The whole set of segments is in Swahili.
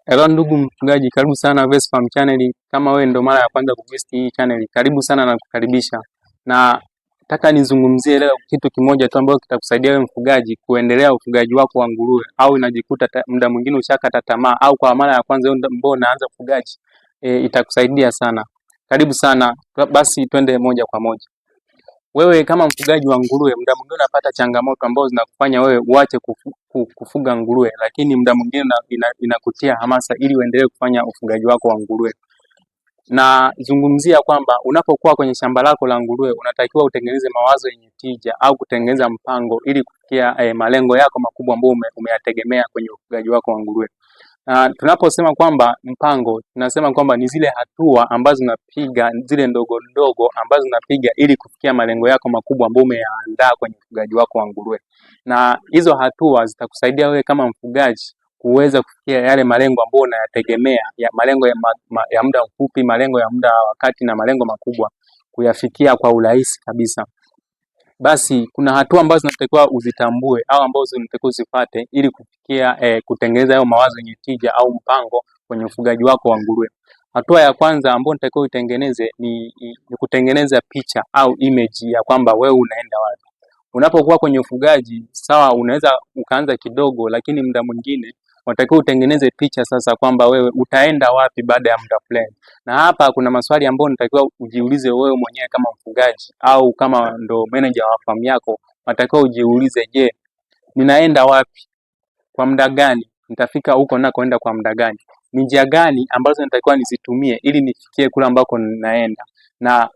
Hello ndugu mfugaji, karibu sana Vets Farm Channel. Kama wewe ndo mara ya kwanza kuvisit hii channel, karibu sana na kukaribisha. Na nataka nizungumzie leo kitu kimoja tu ambacho kitakusaidia wewe mfugaji kuendelea ufugaji wako wa nguruwe, au unajikuta muda mwingine ushakata tamaa, au kwa mara ya kwanza ambao unaanza ufugaji, itakusaidia sana. Karibu sana. Basi twende moja kwa moja. Wewe kama mfugaji wa nguruwe, muda mwingine unapata changamoto ambazo zinakufanya wewe uache kufuga nguruwe, lakini muda mwingine inakutia hamasa ili uendelee kufanya ufugaji wako wa nguruwe. Na zungumzia kwamba unapokuwa kwenye shamba lako la nguruwe, unatakiwa utengeneze mawazo yenye tija au kutengeneza mpango ili kufikia malengo yako makubwa ambayo umeyategemea kwenye ufugaji wako wa nguruwe. Tunaposema kwamba mpango, tunasema kwamba ni zile hatua ambazo unapiga, zile ndogo ndogo ambazo unapiga ili kufikia malengo yako makubwa ambayo umeyaandaa kwenye ufugaji wako wa nguruwe. Na hizo hatua zitakusaidia wewe kama mfugaji kuweza kufikia yale malengo ambayo unayategemea, ya malengo ya muda mfupi, malengo ya muda wa kati na malengo makubwa, kuyafikia kwa urahisi kabisa. Basi kuna hatua ambazo zinatakiwa uzitambue au ambazo unatakiwa uzipate ili kufikia kutengeneza hayo mawazo yenye tija au mpango kwenye ufugaji wako wa nguruwe. Hatua ya kwanza ambayo unatakiwa utengeneze ni kutengeneza picha au image ya kwamba wewe unaenda wapi. Unapokuwa kwenye ufugaji, sawa, unaweza ukaanza kidogo, lakini muda mwingine unatakiwa utengeneze picha sasa kwamba wewe utaenda wapi baada ya muda fulani. Na hapa kuna maswali ambayo unatakiwa ujiulize wewe mwenyewe kama mfugaji au kama ndo manager wa farm yako, unatakiwa ujiulize, je, ninaenda wapi? Kwa muda gani? Nitafika huko nakoenda kwa muda gani? Ni njia gani ambazo natakiwa nizitumie ili nifikie kule ambako ninaenda? Na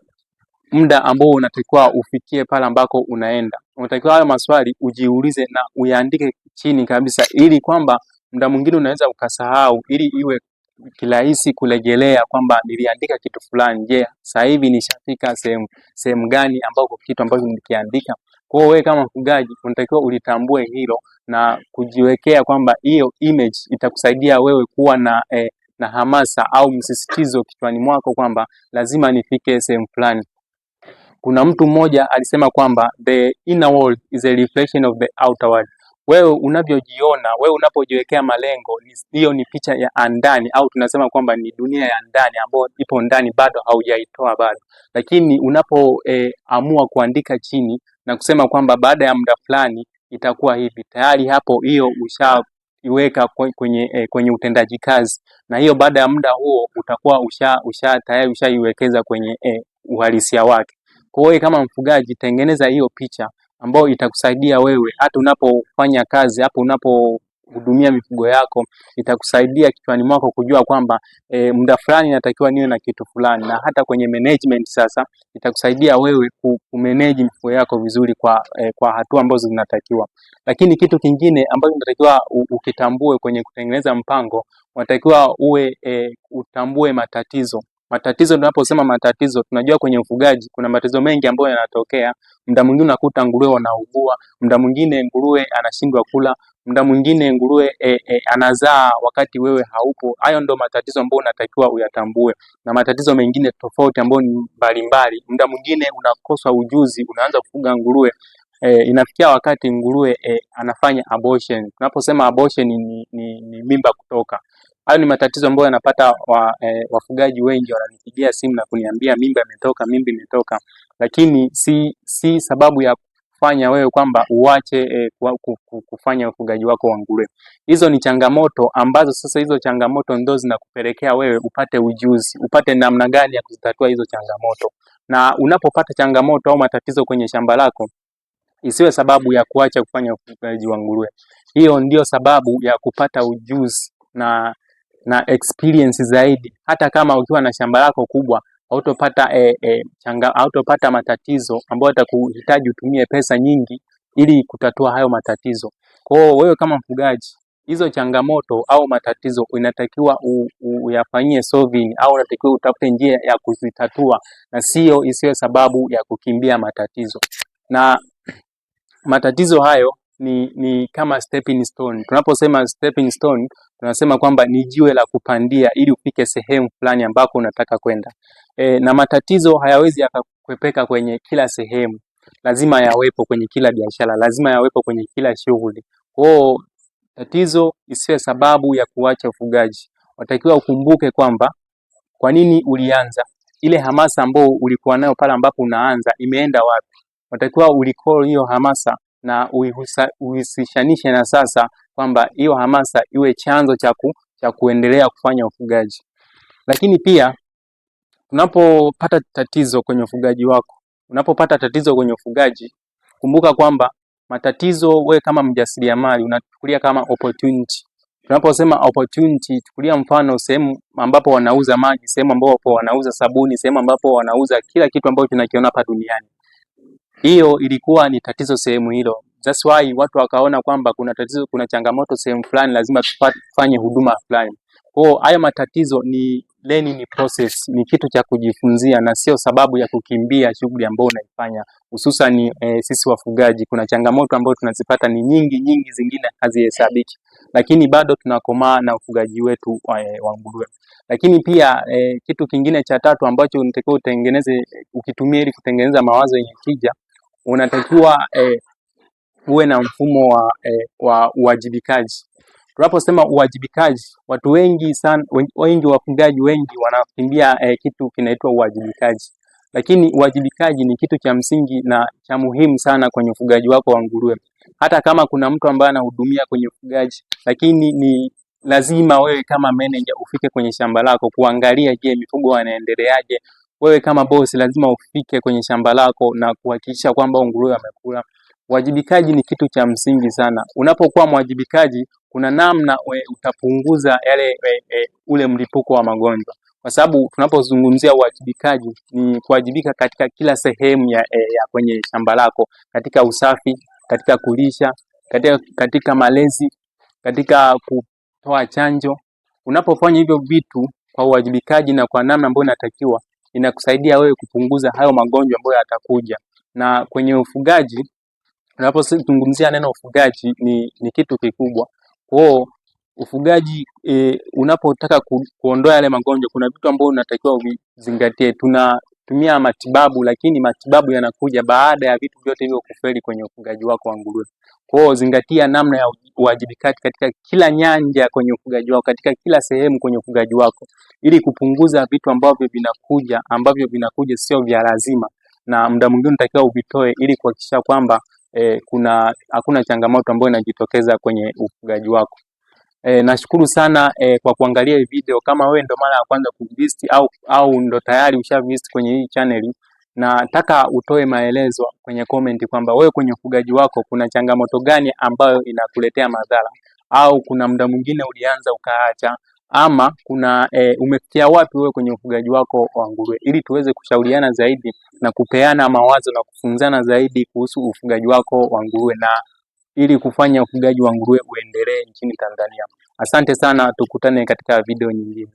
muda ambao unatakiwa ufikie pale ambako unaenda. Unatakiwa hayo maswali ujiulize na uyaandike chini kabisa, ili kwamba muda mwingine unaweza ukasahau, ili iwe kirahisi kurejelea kwamba niliandika kitu fulani. Je, sasa hivi nishafika sehemu gani ambako kitu ambacho nilikiandika? Kwa hiyo wewe kama mfugaji unatakiwa ulitambue hilo na kujiwekea kwamba hiyo image itakusaidia wewe kuwa na hamasa au msisitizo kichwani mwako kwamba lazima nifike sehemu fulani. Kuna mtu mmoja alisema kwamba the inner world is a reflection of the outer world. Wewe unavyojiona, wewe unapojiwekea malengo, hiyo ni picha ya ndani, au tunasema kwamba ni dunia ya ndani ambayo ipo ndani, bado haujaitoa bado. Lakini unapoamua kuandika chini na kusema kwamba baada ya muda fulani itakuwa hivi, tayari hapo hiyo ushaiweka kwenye utendaji kazi, na hiyo baada ya muda huo utakuwa tayari ushaiwekeza kwenye uhalisia wake. Kwa hiyo kama mfugaji, tengeneza hiyo picha ambayo itakusaidia wewe hata unapofanya kazi hapo, unapohudumia mifugo yako, itakusaidia kichwani mwako kujua kwamba muda fulani natakiwa niwe na kitu fulani. Na hata kwenye management sasa itakusaidia wewe kumanage mifugo yako vizuri kwa hatua ambazo zinatakiwa. Lakini kitu kingine ambacho unatakiwa ukitambue kwenye kutengeneza mpango, unatakiwa utambue matatizo. Matatizo, tunaposema matatizo, tunajua kwenye ufugaji kuna matatizo mengi ambayo yanatokea. Muda mwingine unakuta nguruwe wanaugua, muda mwingine nguruwe anashindwa kula, muda mwingine nguruwe anazaa wakati wewe haupo. Hayo ndo matatizo ambayo unatakiwa uyatambue, na matatizo mengine tofauti ambayo ni mbalimbali. Muda mwingine unakosa ujuzi, unaanza kufuga nguruwe, inafikia wakati nguruwe anafanya abortion. Tunaposema abortion ni mimba kutoka. Hayo ni matatizo ambayo yanapata wafugaji wengi, wananipigia simu na kuniambia mimba imetoka, lakini si sababu ya kufanya wewe kwamba uache kufanya ufugaji wako wa nguruwe. Hizo ni changamoto ambazo sasa hizo changamoto ndo zinakupelekea wewe upate ujuzi, upate namna gani ya kuzitatua hizo changamoto. Na unapopata changamoto au matatizo kwenye shamba lako, isiwe sababu ya kuacha kufanya ufugaji wa nguruwe. Hiyo ndio sababu ya kupata ujuzi na experience zaidi. Hata kama ukiwa na shamba lako kubwa, hautopata matatizo ambayo yatakuhitaji utumie pesa nyingi ili kutatua hayo matatizo. Kwa hiyo wewe kama mfugaji, hizo changamoto au matatizo inatakiwa uyafanyie solving, au unatakiwa utafute njia ya kuzitatua, na isiyo sababu ya kukimbia matatizo. Na matatizo hayo ni kama stepping stone. Tunaposema stepping stone, tunasema kwamba ni jiwe la kupandia ili ufike sehemu fulani ambako unataka kwenda. Na matatizo hayawezi yakakwepeka kwenye kila sehemu. Lazima yawepo kwenye kila biashara, lazima yawepo kwenye kila shughuli. Tatizo isiwe sababu ya kuacha ufugaji. watakiwa ukumbuke kwamba kwa nini ulianza, ile hamasa ambayo ulikuwa nayo pale ambapo unaanza imeenda wapi. Watakiwa ulicall hiyo hamasa na uhisishanishe na sasa, kwamba hiyo hamasa iwe chanzo cha kuendelea kufanya ufugaji. Lakini pia unapopata tatizo kwenye ufugaji wako, unapopata tatizo kwenye ufugaji, kumbuka kwamba matatizo, wewe kama mjasiriamali unachukulia kama opportunity. Tunaposema opportunity, chukulia mfano sehemu ambapo wanauza maji, sehemu ambapo wanauza sabuni, sehemu ambapo wanauza kila kitu ambacho tunakiona hapa duniani. Hiyo ilikuwa ni tatizo sehemu hilo. That's why watu wakaona kwamba kuna tatizo, kuna changamoto sehemu fulani, lazima tufanye huduma fulani. Kwa haya matatizo ni learning process, ni kitu cha kujifunzia na sio sababu ya kukimbia shughuli ambayo unaifanya. Hususan sisi wafugaji, kuna changamoto ambazo tunazipata ni nyingi, zingine hazihesabiki, lakini bado tunakomaa na ufugaji wetu wa nguruwe. Lakini pia kitu kingine cha tatu ambacho unatakiwa utengeneze, ukitumia ili kutengeneza mawazo yenye tija, unatakiwa uwe na mfumo wa uwajibikaji. Tunaposema uwajibikaji, watu wengi sana, wafugaji wengi wanakimbia kitu kinaitwa uwajibikaji. Lakini uwajibikaji ni kitu cha msingi na cha muhimu sana kwenye ufugaji wako wa nguruwe. Hata kama kuna mtu ambaye anahudumia kwenye ufugaji, lakini ni lazima wewe kama manager ufike kwenye shamba lako kuangalia, je, mifugo wanaendeleaje. Wewe kama boss lazima ufike kwenye shamba lako na kuhakikisha kwamba nguruwe wamekula. Wajibikaji ni kitu cha msingi sana. Unapokuwa mwajibikaji, kuna namna utapunguza ule mlipuko wa magonjwa, kwa sababu tunapozungumzia uwajibikaji ni kuwajibika katika kila sehemu ya kwenye shamba lako, katika usafi, katika kulisha, katika malezi, katika kutoa chanjo. Unapofanya hivyo vitu kwa uwajibikaji na kwa namna ambayo inatakiwa, inakusaidia wewe kupunguza hayo magonjwa ambayo yatakuja. Na kwenye ufugaji, unapozungumzia neno ufugaji ni kitu kikubwa. Kwa ufugaji unapotaka kuondoa yale magonjwa, kuna vitu ambavyo unatakiwa uzingatie. Tunatumia matibabu, lakini matibabu yanakuja baada ya vitu vyote hivyo kufeli kwenye ufugaji wako wa nguruwe. Kwa hiyo zingatia namna ya uwajibikaji katika kila nyanja kwenye ufugaji wako, katika kila sehemu kwenye ufugaji wako, ili kupunguza vitu ambavyo vinakuja sio vya lazima, na muda mwingine unatakiwa uvitoe ili kuhakikisha kwamba hakuna changamoto ambayo inajitokeza kwenye ufugaji wako. Nashukuru sana kwa kuangalia hii video. Kama wewe ndo mara ya kwanza kuvisit au ndo tayari ushavisit kwenye hii channel, nataka utoe maelezo kwenye comment kwamba wewe kwenye ufugaji wako kuna changamoto gani ambayo inakuletea madhara, au kuna muda mwingine ulianza ukaacha, ama kuna umefikia wapi wewe kwenye ufugaji wako wa nguruwe, ili tuweze kushauriana zaidi na kupeana mawazo na kufunzana zaidi kuhusu ufugaji wako wa nguruwe, na ili kufanya ufugaji wa nguruwe uendelee nchini Tanzania. Asante sana, tukutane katika video nyingine.